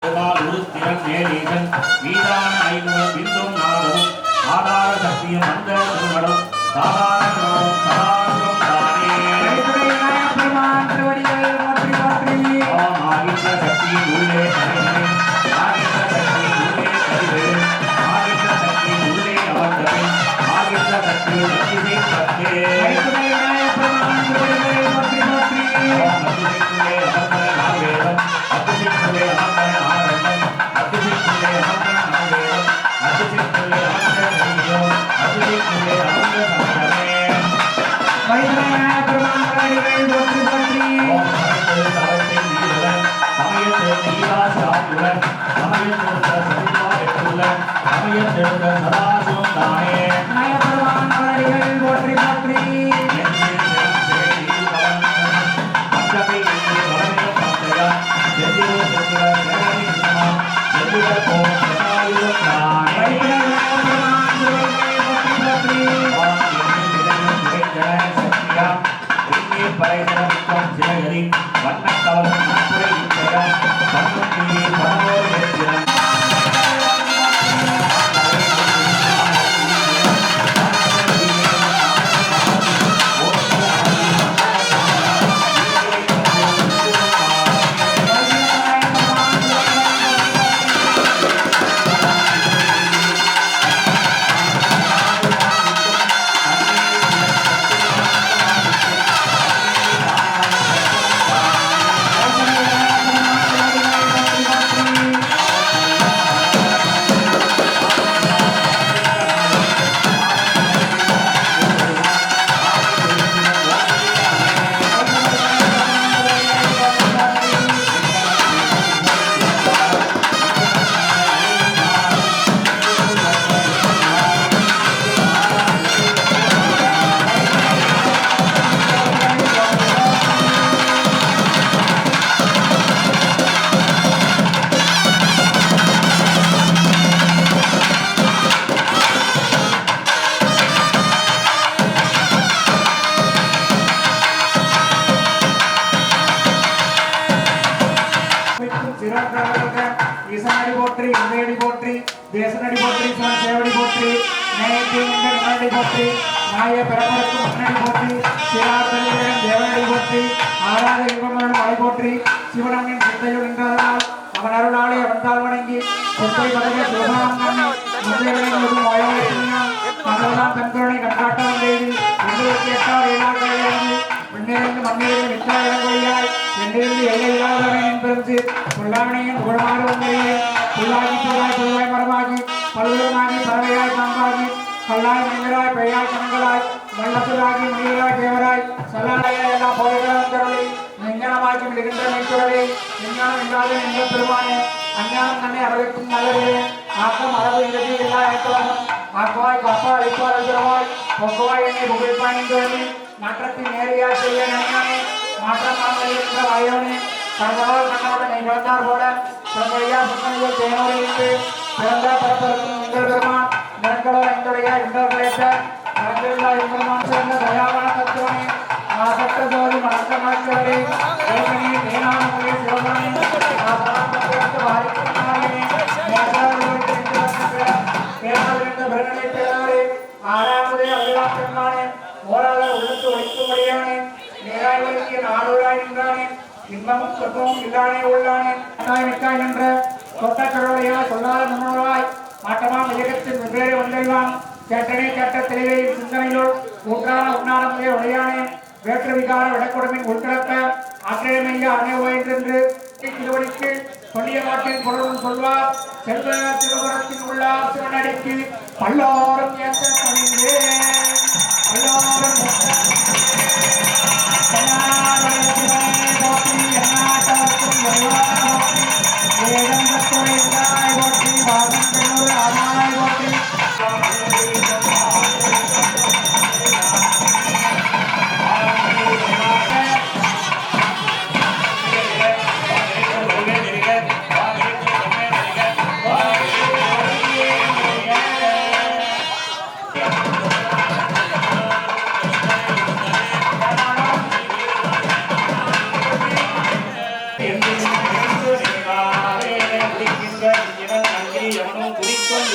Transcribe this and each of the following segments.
உருத்திரன் மேலீகன் மீதான ஐம்புலம் பிந்தும் நாதமும் ஆதார சக்தியும் அந்த திருமணம் சாதாரணமும் சதாரணம் தானே ஆகின்ற சக்தியின் உள்ளே தலைவனே ஆகின்ற சக்தியின் உள்ளே கருவே ஆகின்ற சக்தியின் உள்ளே அமர்ந்தவன் ஆகின்ற சக்தியின் அத்திசை பத்தே சதாசிவம் தானே போற்றி போற்றி ஈசனடி போற்றி இந்தையடி போற்றி தேசனடி போற்றி சேவடி போற்றி நேயத்தை போற்றி நாய பிறப்பதற்கு முன்னடி போற்றி சிராத்தலிடம் தேவனடி போற்றி ஆறாத இன்பமரணம் மலை போற்றி சிவனமின் சிந்தையில் நின்றதனால் அவன் அருளாளே அவன்தால் வணங்கி சொத்தை பதக சிவகாமன் முந்தையவனையும் வாயாளினான் மகளெல்லாம் தன்கருணை கண்காட்டவன் செய்து எங்களுக்கு எட்டார் ஏழாவது முன்னேறிந்து மண்ணிலிருந்து நிற்காய் என்றிருந்து எல்லையில்லாதவன் என்பது பொல்லாவினையும் புகழமாறு வந்தையே புல்லாகி பூராய் பொருளாய் மரமாகி பல்லுருமாகி பறவையாய் பாம்பாகி கல்லாய் மனிதராய் பெய்யாய் கணங்களாய் வல்லசுராகி மனிதராய் தேவராய் சொல்லாடைய எல்லா போதைகளும் தருளி விஞ்ஞானமாக்கி விடுகின்ற மெய்க்குறவே விஞ்ஞானம் இல்லாத எங்கள் பெருமானே அஞ்ஞானம் தன்னை அரவிக்கும் நல்லதே ஆக்கம் அளவு இறுதி எல்லா ஏற்றவனும் ஆக்குவாய் காப்பா அழிப்பார் அழுகிறவாய் பொக்குவாய் என்னை புகழ்ப்பாய் என்று மாற்றத்தின் நேரியாய் செய்ய நன்மையானே மாற்றமாக இருந்த வாயோனே கடந்தவாள் கண்ணவுடன் நிகழ்ந்தார் போல தன்னுடைய சுத்தனையை தேனோரையிட்டு பிறந்த பரப்பருக்கும் எங்கள் பெருமான் நிறங்களோ எங்களுடைய இந்தர்களேற்ற மரங்களில்லா எம்பெருமான் சேர்ந்த தயாவான தத்துவனே நாசற்ற ஜோதி மணக்க மணக்கிறவரே தேவனே தேனான முறையை சிவகானே நாசனத்துவத்து வாரிக்கின்றானே நேசாரிகளுக்கு பேராதிருந்த பிரகனை பேராரே ஆறாவதே அருளா பெருமானே ஓராளர் உள்ளத்து ஒழிக்கும்படியானே நேராய்வதற்கு நாடூராய் நின்றானே இன்பமும் சொற்பமும் இல்லானே உள்ளானே மிக்காய் நின்ற சொட்ட கடவுளையாய் சொல்லாத முன்னோராய் மாற்றமாம் இயக்கத்தின் வெவ்வேறு வந்தெல்லாம் கேட்டனே கேட்ட தெளிவையின் சிந்தனையோடு ஊற்றான உண்ணானமுதே உடையானே வேற்று விகார விடக்குடமின் உள்கிடக்க ஆற்றியமைய அணைவோ என்றென்று திருவடிக்கு சொல்லிய வாட்டின் பொருளும் சொல்வார் செல்வ சிவபுரத்தின் உள்ளார் சிவனடிக்கு பல்லோரும் ஏற்ற பணிந்தே பல்லோரும்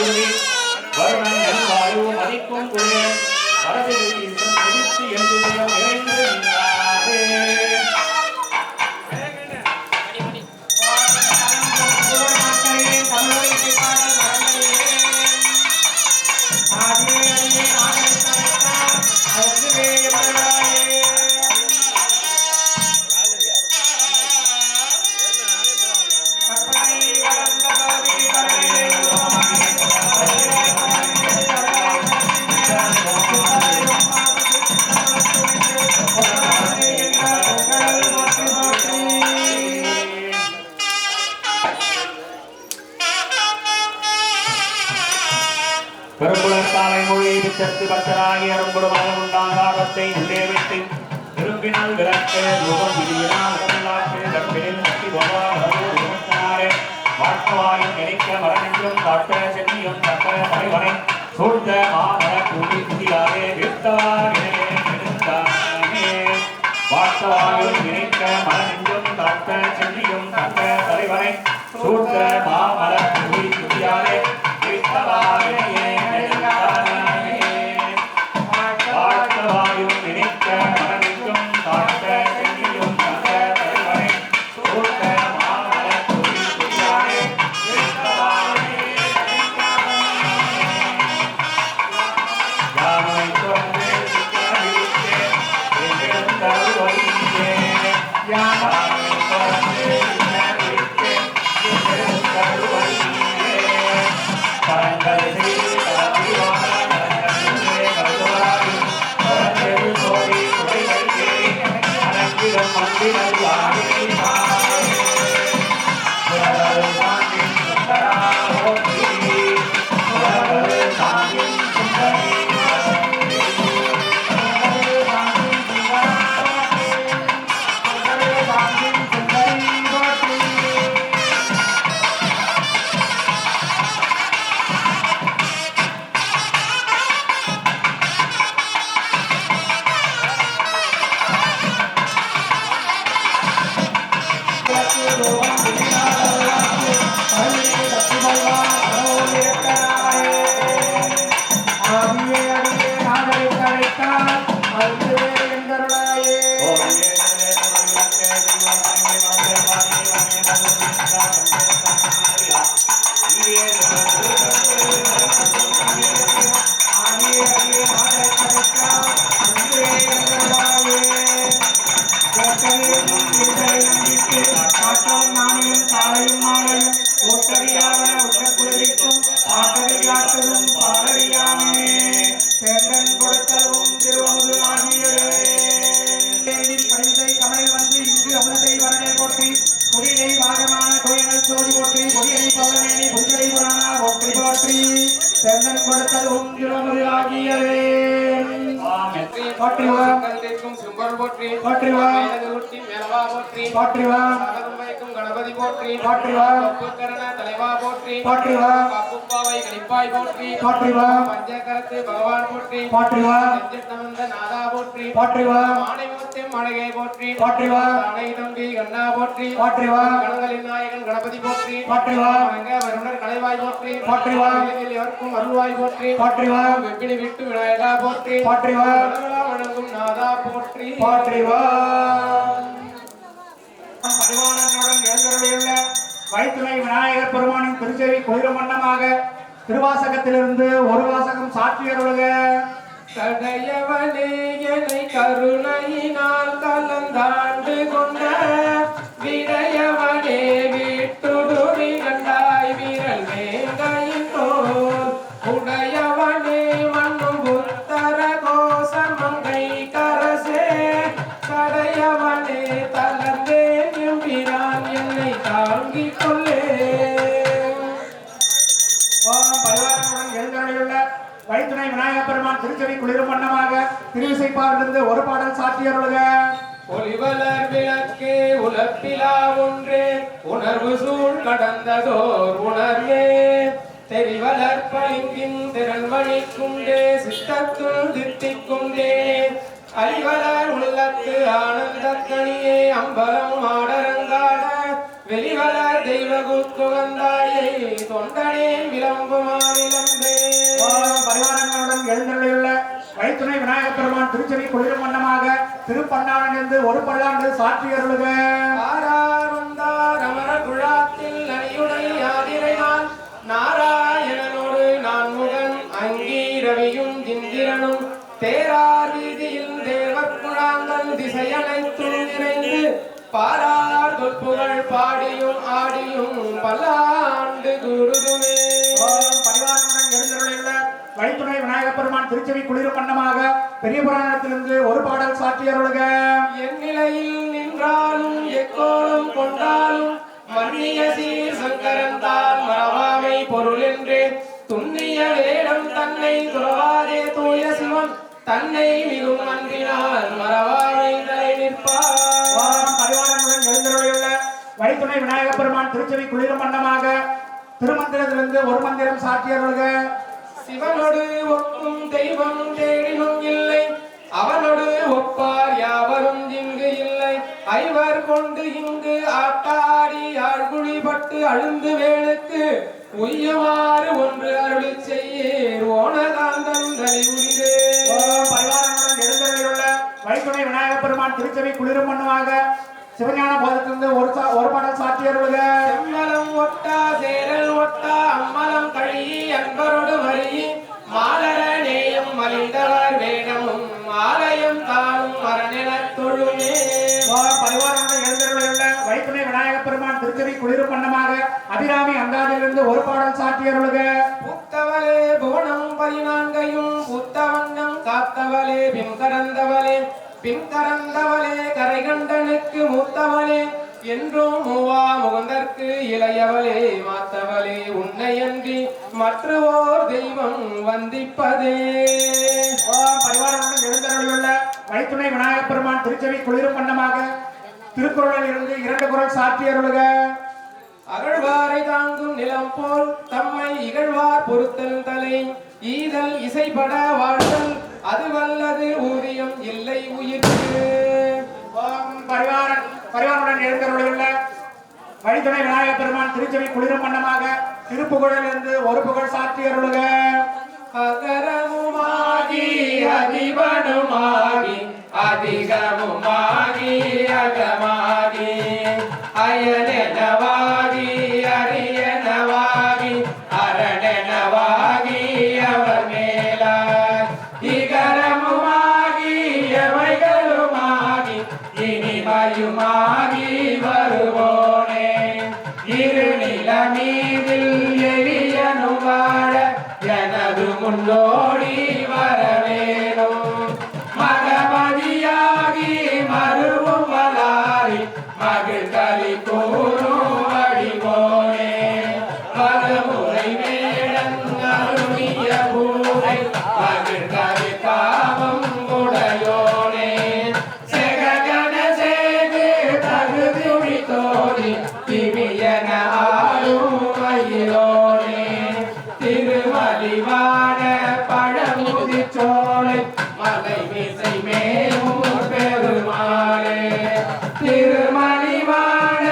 சொல்லி வருணன் நல்வாயு மதிக்கும் குழே வரதில் முடித்து என்று நிறைந்து நின்றாரே. பெரும்புலர் காலை மொழி பிச்சத்து பச்சராகி அரும்புடுமலம் உண்டாங்காரத்தை உள்ளே வைத்து விரும்பினால் விளக்கு ரூபம் விதியினால் உடலாற்று கற்பினில் முக்தி போவாரே வாழ்க்கவாயும் நினைக்க மரணின்றும் காட்ட சென்னியும் தக்க தலைவனை சூழ்ந்த மாநல கூடி குதியாரே விருத்தாரே வாழ்க்கவாயும் நினைக்க மரணின்றும் காட்ட சென்னியும் தக்க தலைவனை சூழ்ந்த மாமல கூடி குதியாரே வாழ்க்கவாயும் நினைக்க மரணின்றும் காட்ட சென்னியும் தக்க தலைவனை சூழ்ந்த மாமல கூடி குதியாரே யானை தொடர்ந்து சிக்கனிருக்கே தருவலிங்கே யானை தொடர்ந்து சிக்கனிருக்கே தருவலிங்கே பரங்கள் செய்து கலப்பிவான கலங்கே கலந்தவராகி பரந்தெரு சோழி குடைகளுக்கே அடங்கிடும் மந்திரல் வாங்கினாரே புரதல் சாந்தின் சுந்தரா ஓட்டி புரதல் சாந்தின் சுந்தரி கணபதி போற்றி தலைவா போற்றி கப்புப்பாவை கணிப்பாய் போற்றி பஞ்சகரத்து பகவான் போற்றி நாதா போற்றி மாணிமுத்து மழகை போற்றி தானை தம்பி கண்ணா போற்றி கணங்களின் நாயகன் கணபதி போற்றி வருணர் கலைவாய் போற்றி எவருக்கும் அருள்வாய் போற்றி வெப்பிலி விட்டு விநாயகா போற்றி வணங்கும் நாதா போற்றி பரிவாரங்களுடன் எழுந்தருளியுள்ள வைத்துணை விநாயகர் பெருமானின் திருச்செவி குளிர மண்டமாக திருவாசகத்திலிருந்து ஒரு வாசகம் சாட்சியருளுக. தடையவனே என்னை கருணையினால் கலந்தாண்டு கொண்ட விடையவனே வீட்டுடுரி கண்டாய் வீரல் வேங்கையின் தோல் உடையவனே மண்ணும் புத்தர கோசமங்கை கரசே தடையவனே தளர்ந்தே எம்பிரான் என்னை தாங்கிக் கொள்ளே. பரிவாரங்களுடன் எழுந்தருளியுள்ள வைத்துணை விநாயகர் பெருமான் திருச்செவி குளிரும் வண்ணமாக திருவிசைப்பாவிலிருந்து ஒரு பாடல் சாட்சியருளுக. ஒளிவலர் விளக்கே உலப்பிலா ஒன்றே உணர்வு சூழ் கடந்ததோர் உணர்வே தெரிவலர் பளிங்கின் திறன்மணிக்குண்டே சித்தத்துள் தித்திக்குண்டே அறிவலர் உள்ளத்து ஆனந்தக்கணியே அம்பலம் ஆடரங்காட வெளிவலர் தெய்வ குத்துகந்தாயை தொண்டனே விளம்புமாற பரிவாரங்களுடன் எழுந்தருளியுள்ள வைத்துணை விநாயக பெருமான் திருச்செவி குளிரும் வண்ணமாக திருப்பண்ணானிலிருந்து ஒரு பல்லாண்டு சாற்றி அருளுக. நாராயணனோடு நான்முகன் அங்கீரவியும் இந்திரனும் தேரார் வீதியில் தேவக்குழாங்கள் திசையனைத்தும் நிறைந்து பாரார் தொற்புகள் பாடியும் ஆடியும் பல்லாண்டு குருதுமே. பரிவாரங்களுடன் எழுந்தருளியுள்ள வைத்துணை விநாயக பெருமான் திருச்செவி குளிரும் வண்ணமாக பெரிய புராணத்திலிருந்து ஒரு பாடல் சாற்றி அருளுக. என் நிலையில் நின்றாலும் எக்கோடும் கொண்டாலும் மன்னிய சீர் சங்கரந்தால் மறவாமை பொருள் என்று துண்ணிய வேடம் தன்னை துறவாதே தூய சிவன் தன்னை மிகும் அன்பினால் மறவாமை தலை நிற்பார். பரிவாரங்களுடன் எழுந்தருளியுள்ள வைத்துணை விநாயக பெருமான் திருச்செவி குளிரும் வண்ணமாக திருமந்திரத்திலிருந்து ஒரு மந்திரம் சாற்றி அருளுக. சிவனோடு ஒக்கும் தெய்வம் தேடினும் இல்லை அவனோடு ஒப்பார் யாவரும் இங்கு இல்லை ஐவர் கொண்டு இங்கு ஆட்டாடி ஆழ்குழிபட்டு அழுந்து வேணுக்கு உய்யுமாறு ஒன்று அருளி செய்யீர் ஓனகாந்தன் நலிவுயிரே. பரிவாரங்களுடன் எழுந்தருளியுள்ள வைத்துணை விநாயக பெருமான் திருச்செவி குளிரும் வண்ணமாக சிவஞான போதத்திலிருந்து ஒரு பாடல் சாற்றி அருளுக. செம்மலம் ஒட்டா சேரல் ஒட்டா அம்மலம் கழி அன்பரோடு வரி மாலர நேயம் மலிந்தவர் வேடமும் ஆலயம் தானும் மரணென தொழுமே. பரிவாரங்களுடன் எழுந்தருளியுள்ள வைத்துணை விநாயக பெருமான் திருச்செவி குளிரும் வண்ணமாக அபிராமி அந்தாதிலிருந்து ஒரு பாடல் சாற்றி அருளுக. புத்தவளே புவனம் 14 புத்தவண்ணம் காத்தவளே பின்கரந்தவளே கரைகண்டனுக்கு மூத்தவளே என்றும் மூவா முகந்தற்கு இளையவளே மாத்தவளே உன்னையன்றி மற்றவோர் தெய்வம் வந்திப்பதே. பரிவாரங்களுடன் எழுந்தருளியுள்ள வைத்துணை விநாயக பெருமான் திருச்செவி குளிரும் வண்ணமாக திருக்குறளில் இருந்து 2 குறள் சாற்றி அருளுக. அகழ்வாரை தாங்கும் நிலம் போல் தம்மை இகழ்வார் பொறுத்தல் தலை ஈதல் இசைப்பட வாழ்தல் அது வல்லது ஊதியம் இல்லை உயிர்க்கு. பரிவாரனுடன் எழுந்தருளியுள்ள வைத்துணை விநாயக பெருமான் திருச்செவி குளிரும் வண்ணமாக திருப்புகழில் இருந்து ஒரு புகழ் சாற்றி அருளுக. அகரமுமாகி அதிபனுமாகி அதிகமுமாகி அகமாகி அயனெனவாகி அரியனவாகி அரணெனவாகி அவர் மேலாய் இகரமுமாகி எவைகளுமாகி இனிமையுமாகி வருவோனே இருநிலமீதில் எளியனும் வாழ எனது முன்னோடி வரவேணும் மகமதியாகி மருவும் மலாரி மகிழ்கலி கூறும் வடிவோனே பலமுறை வேடன் அருணிய பூரை மகிழ்கலி காவம் உடையோனே செககன சேகு தகுதி தோழி திமியன ஆளும் மயிலோனே திருமலிவான பழமுதி சோலை மலை மிசை மேவும் பெருமாளே திருமலிவான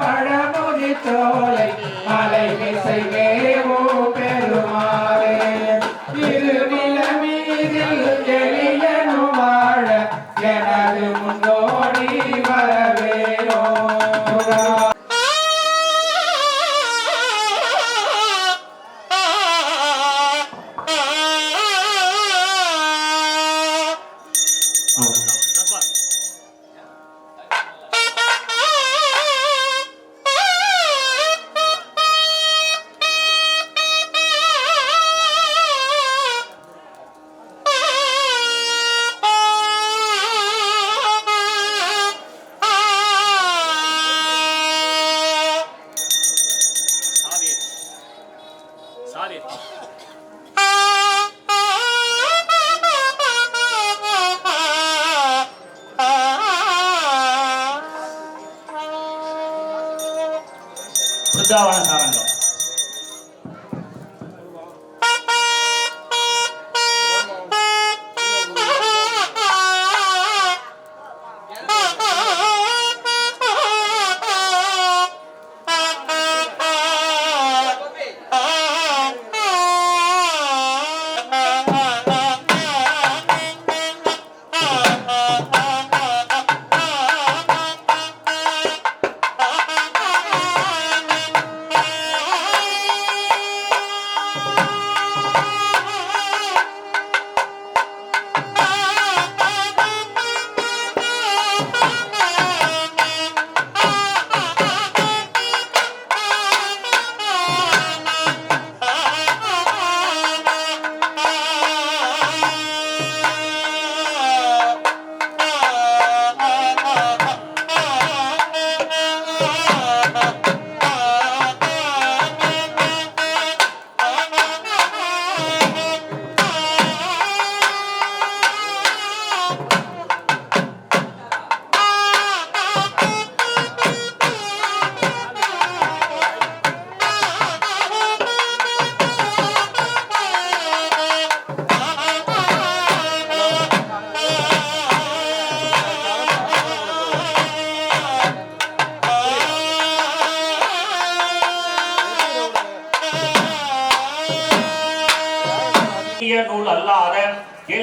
பழமுதி சோலை மலை மிசை மேவும் பெருமாளே திருநிலமீதில் எளியனும் வாழ எனது முன்னோடி வரவேனோ. பிருந்தாவன சாரங்கம்.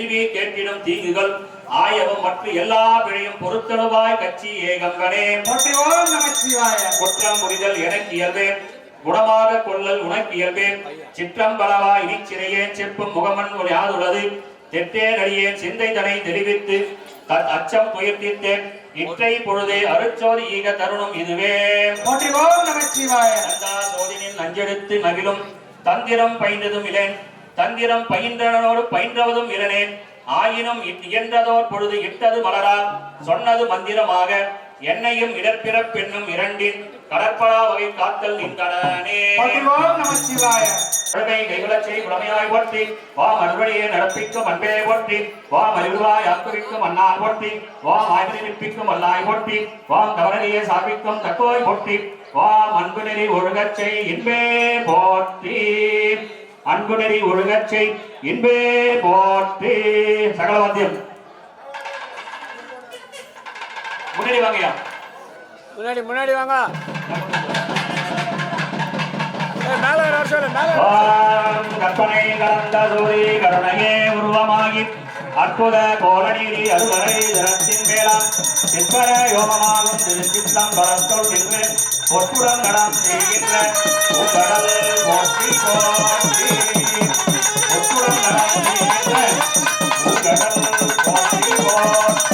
கேள்வி கேட்டிடும் தீங்குகள் ஆயவும் மற்ற எல்லா பிழையும் பொறுத்தளவாய் கட்சி ஏகம்பனே போற்றி ஓம் நமச்சிவாய. குற்றம் புரிதல் எனக்கு இயல்பேன் குணமாக கொள்ளல் உனக்கு இயல்பேன் சிற்றம்பலவா இனிச்சிறையேன் செப்பும் முகமன் யாதுள்ளது தெற்றே நடியேன் சிந்தை தனை தெரிவித்து அச்சம் துயர்த்தேன் இற்றை பொழுதே அருட்சோதி ஈக தருணம் இதுவே போற்றி ஓம் நமச்சிவாய. நந்தா சோதினில் நஞ்செடுத்து மகிழும் தந்திரம் பயின்றதும் இலேன் தந்திரம் பயின்றனோடு பயின்றவதும் இலனேன் ஆயினும் இயன்றதோர் பொழுது இட்டது மலரால் சொன்னது மந்திரமாக என்னையும் இடர்பிறப் பெண்ணும் இரண்டின் கடற்படா வகை காத்தல் நின்றனே போற்றி ஓம் நமச்சிவாய. கைகுலச்சை குடமையாய் போற்றி வாம் அறுவழியை நடப்பிக்கும் அன்பே போற்றி வாம் அறிவுவாய் ஆக்குவிக்கும் அண்ணாய் போற்றி வாம் ஆய்வினை நிற்பிக்கும் அல்லாய் போற்றி வாம் தவறலியை சாப்பிக்கும் தக்கோய் போற்றி வாம் அன்பு நெறி ஒழுகச்சை இன்பே போற்றி அன்பு நெறி ஒழுகச்சை இன்பே போற்றி. சகலவாத்தியம் முன்னாடி வாங்கயா, முன்னாடி வாங்க. மேல கற்பனை கலந்த சூரி கருணையே உருவமாகி அற்புத கோலநீதி அறுவரை திறத்தின் மேலாம் சிற்பர யோகமாகும் திருச்சித்தம் பரத்தோல் என்று பொற்புடன் நடம் செய்கின்ற கடல் போற்றி போற்றி பொற்புடன் நடம் செய்கின்ற கடல் போற்றி போற்றி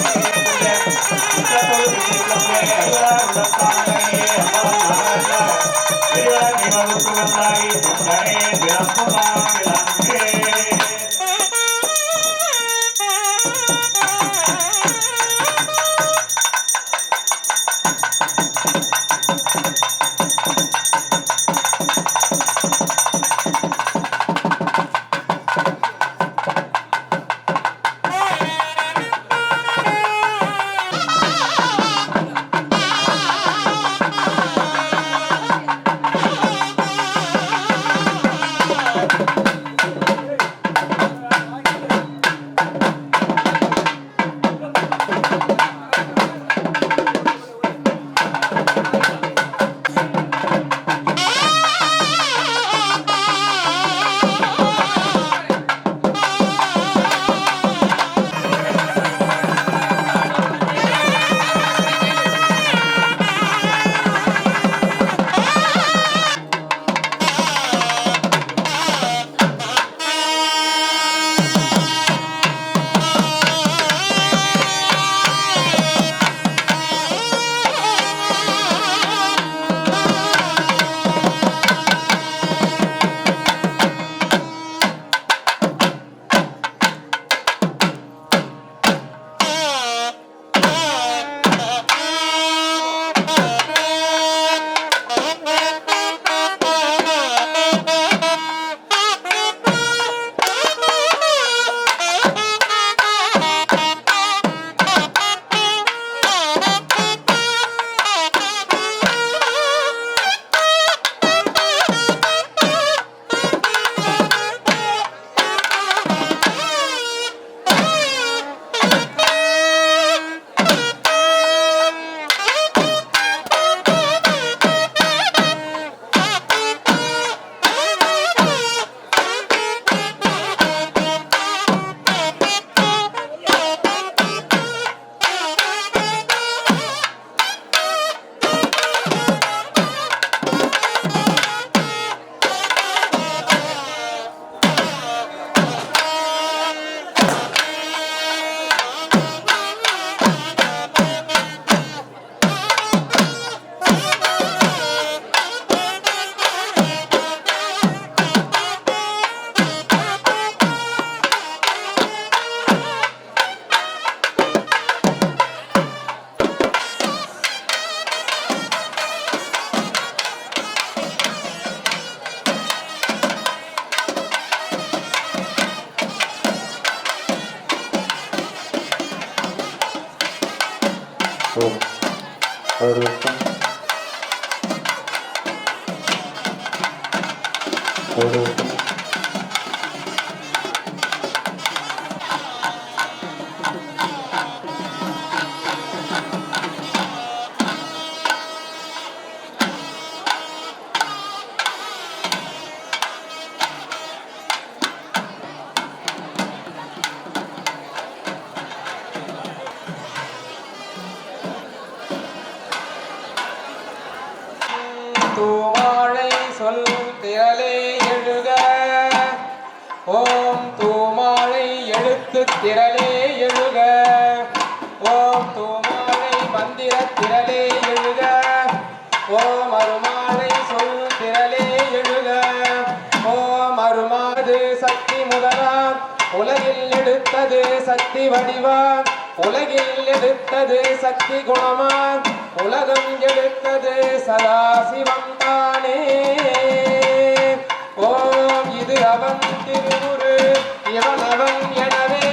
சொல் திரளே எழுக. ஓம் தூமாலை எழுத்து திரளே எழுக. ஓம் தூமாலை மந்திர திரளே எழுக. ஓம் அருமாலை சொல் திரளே எழுக. ஓம் அருமாது சக்தி முதலாம் உலகில் எடுத்தது சக்தி வடிவான். உலகில் எடுத்தது சக்தி குணமான். உலகம் எடுத்தது சதாசிவம் தானே. ஓம் இது அவன் திருவுரு இவன் அவன் எனவே.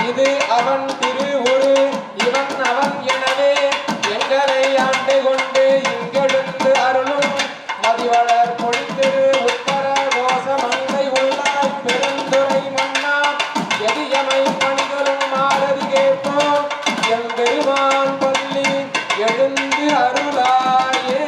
இது அவன் திருவுரு இவன் அவன் எனவே. எங்களை ஆண்டு கொண்டு இங்கெழுந்து அருளும் மதிவளர் பொழித்திரு உத்தர கோச மங்கை உள்ளாய் பெருந்துரை மன்னா. எதியமை பணிகளும் மாறதி கேட்போம் எம்பெருமான் பள்ளி எழுந்து அருளாயே.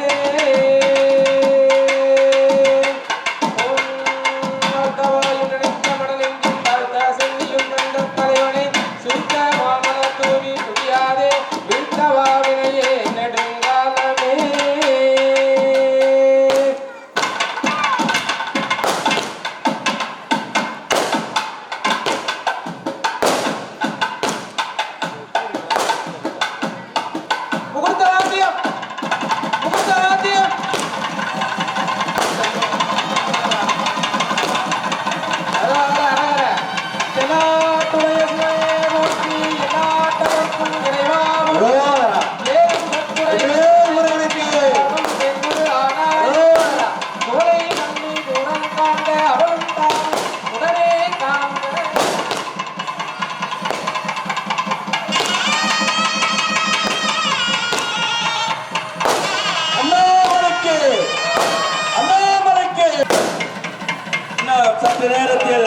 சற்று நேரத்தில்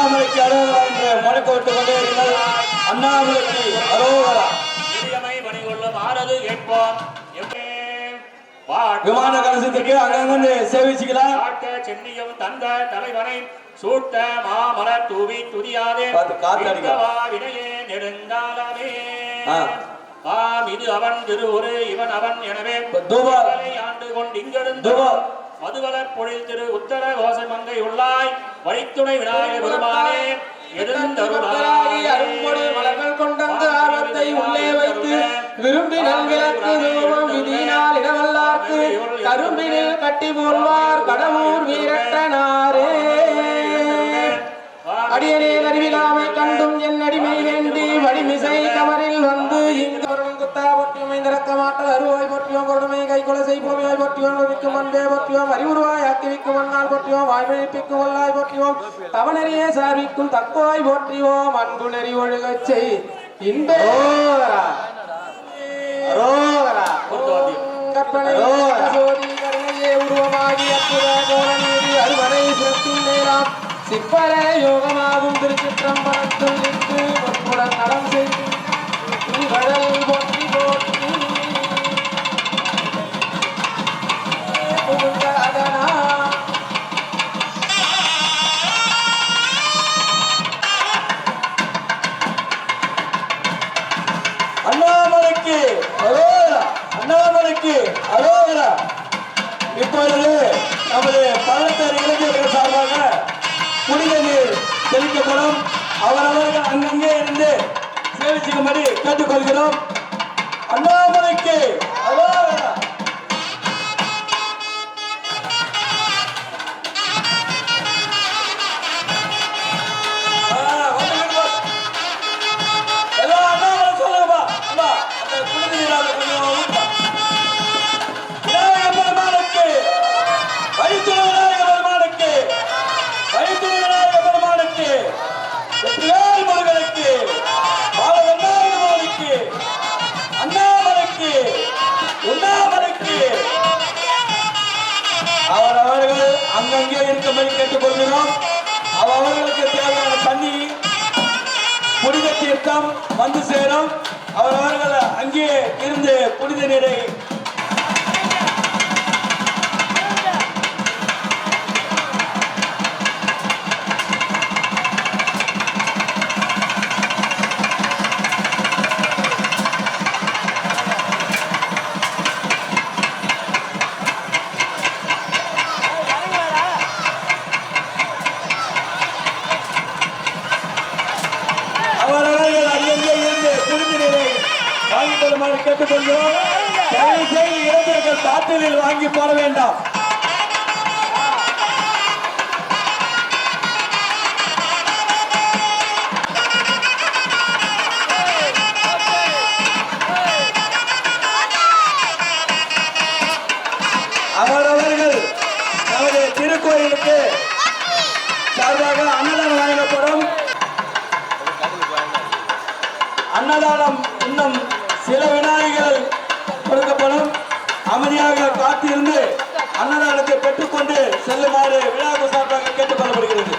அண்ணாமலைக்கு அரோகரா என்று முழக்கமிட்டுக் கொண்டே இருங்கள். அண்ணாமலைக்கு அரோகரா. விமான கலசத்திற்கு அங்கங்கே சேவிச்சுக்கலாம். சென்னியும் தந்த தலைவனை சூட்ட மாமலர் தூவி துதியாதே வினையே நெடுங்காலமே. இது அவன் திருவுரு இவன் அவன் எனவே ஆண்டு கொண்டு இங்கிருந்து மதுவலர் பொழில் திரு உத்தர கோச மங்கை உள்ளாய் வழித்துணை விநாயகர் பெருமானே எழுந்தருளாய். அரும்பொடி மலர்கள் கொண்டந்து ஆர்வத்தை உள்ளே வைத்து விரும்பினல் விளக்கு ரூபம் விதியினால் இடவல்லார்க்கு கரும்பினில் கட்டி போல்வார் கடவுர் வீரட்டனாரே. அடியனே அறிவிலாமை கண்டும் என் அடிமை வேண்டி வடிமிசை கமரில் வந்து இங்கு குத்தா பொட்டியும் ஐந்திறக்க மாட்டல் அருவாய் பொட்டியோம் பொருளுமை கை கொலை செய்வோம் பொட்டியோம் விக்கும் அன்பே பொட்டியோம் அறிவுருவாய் ஆக்கிவிக்கும் மண்ணால் பொட்டியோம் வாய்வழிப்பிக்கும் வல்லாய் பொட்டியோம் தவனறியே சார்விக்கும் தக்கோய் போற்றியோம் அன்பு நெறி ஒழுகச் செய் இன்பே கற்பனை சோதி கருணையே உருவமாகி அற்புத கோலநீதி அருவனை சிறப்பின் நேராம் சிப்பர யோகமாகும் திருச்சிற்றம்பலத்துள் நின்று பொற்புடன் நலம் செய்து கடல் போற்றி போற்றி அதனா அண்ணாமலைக்கு அரோகரா. அண்ணாமலைக்கு அரோகரா. இப்பொழுது நமது பழத்தர் இளைஞர்கள் சார்பாக புனித நீர் தெளிக்கப்படும். அவரவர்கள் அங்கங்கே இருந்து சேவிச்சுக்கும்படி கேட்டுக்கொள்கிறோம். அண்ணாமலைக்கு அரோகரா. எல்லாம் அண்ணாமலை சொல்லுங்கப்பா. அம்மா அந்த புனித நீராக கொஞ்சம் ஊற்றுப்பா. விநாயகர் பெருமானுக்கு வழித்துணை விநாயகர் பெருமானுக்கு வழித்துணை விநாயகர் பெருமானுக்கு வெற்றிவேல் முருகனுக்கு பாலகண்டாயுதபாணிக்கு அண்ணாமலைக்கு உண்ணாமலைக்கு அவரவர்கள் அங்கங்கே இருக்கும்படி கேட்டுக்கொள்கிறோம். அவர்களுக்கு தேவையான தண்ணி புனித தீர்த்தம் வந்து சேரும். அவரவர்கள் அங்கே இருந்து புனித நீரை தயவு செய்து இளைஞர்கள் பாட்டிலில் வாங்கி போட வேண்டாம். அவரவர்கள் நமது திருக்கோயிலுக்கு சார்பாக அன்னதானம் வழங்கப்படும். அன்னதானம் இன்னும் சில வினாடிகள் கொடுக்கப்படும். அமைதியாக காத்திருந்து அன்னதானத்தை பெற்றுக்கொண்டு செல்லுமாறு விழாக்கு சார்பாக கேட்டுக் கொள்ளப்படுகிறது.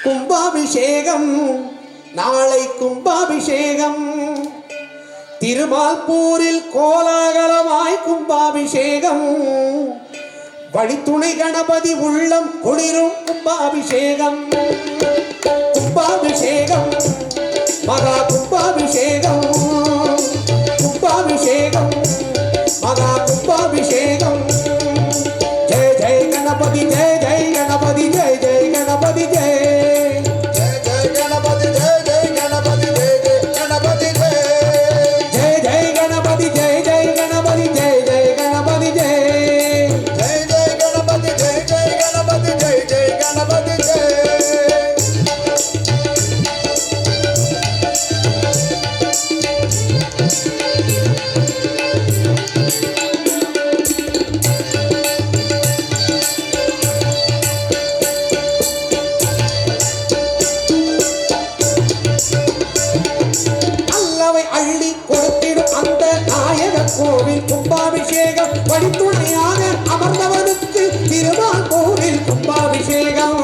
கும்பாபிஷேகம் நாளை கும்பாபிஷேகம் திருமால்பூரில் கோலாகலமாய் கும்பாபிஷேகம் வழித்துணை கணபதி உள்ளம் குளிரும் கும்பாபிஷேகம் கும்பாபிஷேகம் மகா கும்பாபிஷேகம் கும்பாபிஷேகம் மகா கும்பாபிஷேகம் ஜெய ஜெய கணபதி ஜெய ஜெய கணபதி ஜெய ஜெய கணபதி ஜெய கோவில் கும்பாபிஷேகம் வழித்துணையாக அமர்ந்தவனுக்கு திருவாங்கூரில் கும்பாபிஷேகம்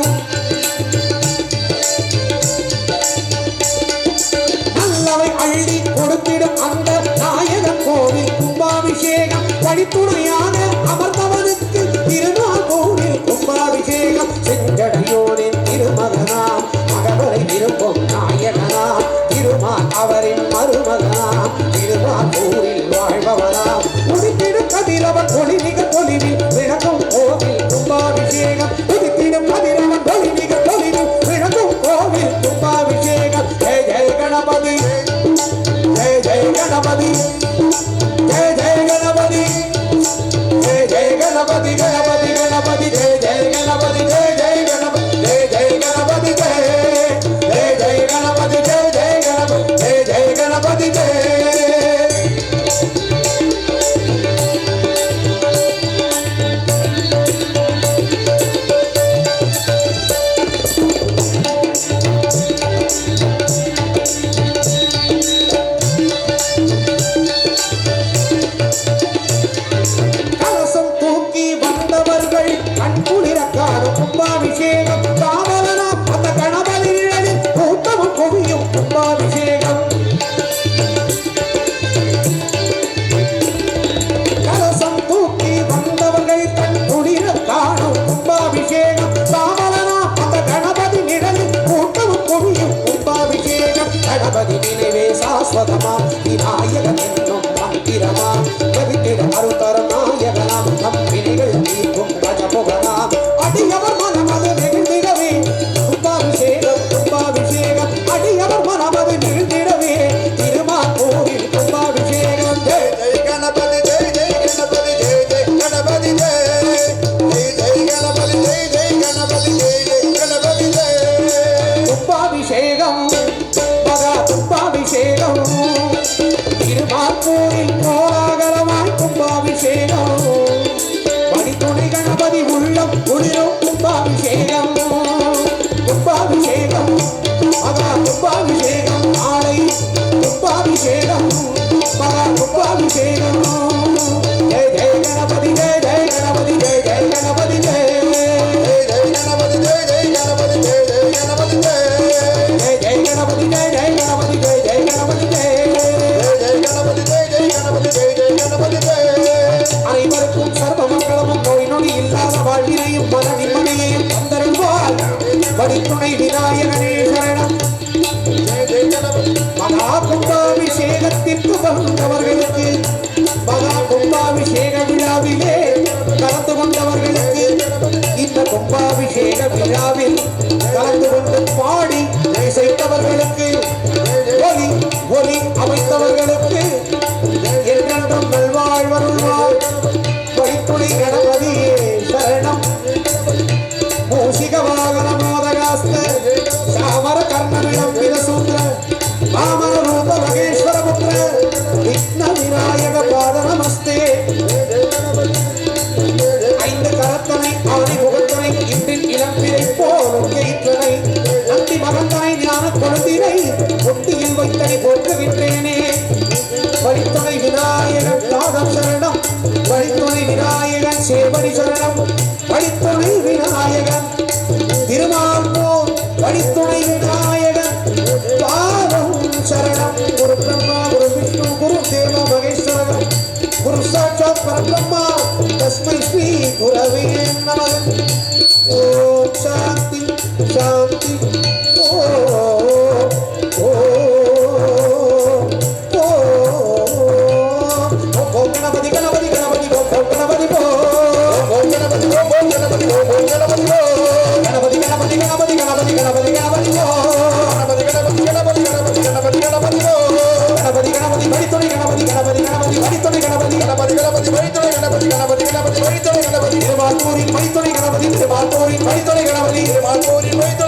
நல்லவை அள்ளி கொடுத்திடும் அந்த நாயகன் கோவில் கும்பாபிஷேகம் வழித்துணையாக அமர்ந்தவனுக்கு திருவாங்கூரில் கும்பாபிஷேகம் செஞ்சடையோரின் திருமகனாம் மகவரை விரும்பும் நாயகனாம் திருமால் அவரின் மருமகனாம் திருவாங்கூரில் வாழ்பவனாம் உதித்திடும் கதிரவன் ஒளி மிக தொலைவில் விளக்கும் கோவில் கும்பாபிஷேகம் உதித்திடும் கதிரவன் ஒளி மிக தொலைவில் விளக்கும் கோவில் கும்பாபிஷேகம் ஜெய ஜெய கணபதி ஜெய ஜெய கணபதி ஜெய ஜெய கணபதி ஜெய ஜெய கணபதி கணபதி கணபதி ஜெய ஜெய கணபதி ஜெய ஜெய கணபதி ஜெய ஜெய கணபதி ஜெய ஜெய கணபதி ஜெய ஜெய கணபதி ஜெய ஜெய கணபதி ஜெய கலசம் தூக்கி வந்தவர்கள் கண்குளிர காணும் கும்பாபிஷேகம் காவலனா அந்த கணபதி நிழலில் கூட்டமும் குவியும் கும்பாபிஷேகம் கலசம் தூக்கி வந்தவர்கள் கண்குளிர காணும் கும்பாபிஷேகம் காவலனா அந்த கணபதி நிழலில் கூட்டமும் குவியும் கும்பாபிஷேகம் கணபதி நினைவே சாஸ்வதமாம் விநாயகன் என்னும் மந்திரமாம் ஜெபித்திட அருள்தரும் நாயகனாம் நம் வினைகள் தீர்க்கும் கஜமுகனாம் அடியவர் மனமது நெகிழ்ந்திடவே கும்பாபிஷேகம் கும்பாபிஷேகம் அடியவர் மனமது நெகிழ்ந்திடவே திருமாங்கூரில் கும்பாபிஷேகம் ஜெய ஜெய கணபதி ஜெய ஜெய கணபதி ஜெய ஜெய கணபதி ஜெய ஜெய கணபதி ஜெய ஜெய கணபதி ஜெய ஜெய கணபதி ஜெய கும்பாபிஷேகம் மகா கும்பாபிஷேகம் திருமாங்கூரில் கோலாகலமாய் கும்பாபிஷேகம் வழித்துணை கணபதி உள்ளம் குளிரும் கும்பாபிஷேகம் கும்பாபிஷேகம் மகா கும்பாபிஷேகம் நாளை கும்பாபிஷேகம் மகா கும்பாபிஷேகம் ஜெய ஜெய கணபதி ஜெய ஜெய கணபதி ஜெய ஜெய கணபதி ஜெய ஜெய கணபதி ஜெய ஜெய கணபதி ஜெய ஜெய கணபதி ஜெய ஜெய கணபதி ஜெய ஜெய கணபதி ஜெய ஜெய கணபதி ஜெய அனைவருக்கும் சர்வ மங்களமும் நோய் நொடி இல்லாத வாழ்வினையும் மன நிம்மதியையும் தந்தருள்வார் வழித்துணை விநாயகனே சரணம் மகா கும்பாபிஷேகத்திற்கு வந்தவர்களுக்கு மகா கும்பாபிஷேக விழாவிலே கலந்து கொண்டவர்களுக்கு இந்த கும்பாபிஷேக விழாவில் கலந்து கொண்டு பாடி இசைத்தவர்களுக்கு ஒலி ஒலி அமைத்தவர்களுக்கு என்றென்றும் நல்வாழ்வருள்வார் வழித்துணை கணபதியே சரணம் மூஷிக வாகன மோதகாஸ்த சாமர கர்ணவிடம் விலசூத்திர வாமன ரூப மகேஸ்வர புத்திர விக்ன விநாயக பாத நமஸ்தே ஐந்து கரத்தனை ஆதி முகத்தனை இன்றின் இளம்பிரை போலும் எயிற்றனை நந்தி மகந்தனை ஞான கொழுந்தினை ஒட்டியில் வைத்தனை போற்றுகின்றேனே வழித்துணை விநாயகன் பாதம் சரணம் வழித்துணை விநாயகன் சேவடி சரணம் வழித்துணை விநாயகன் திருமாங்கூர் வழித்துணை விநாயகன் பாதம் சரணம் குரு பிரம்மா குரு விஷ்ணு குரு தேவ மகேஸ்வரன் குரு சாட்சாத் பரபிரம்மா தஸ்மை ஸ்ரீ குரவே நமः ஓம் சாந்தி சாந்தி गणपति गणपति गणपति गणपति गणपति गणपति गणपति गणपति गणपति गणपति गणपति गणपति गणपति गणपति गणपति गणपति बड़ितोड़ी गणपति गणपति गणपति बड़ितोड़ी गणपति गणपति गणपति बड़ितोड़ी गणपति गणपति गणपति बड़ितोड़ी गणपति बड़ितोड़ी गणपति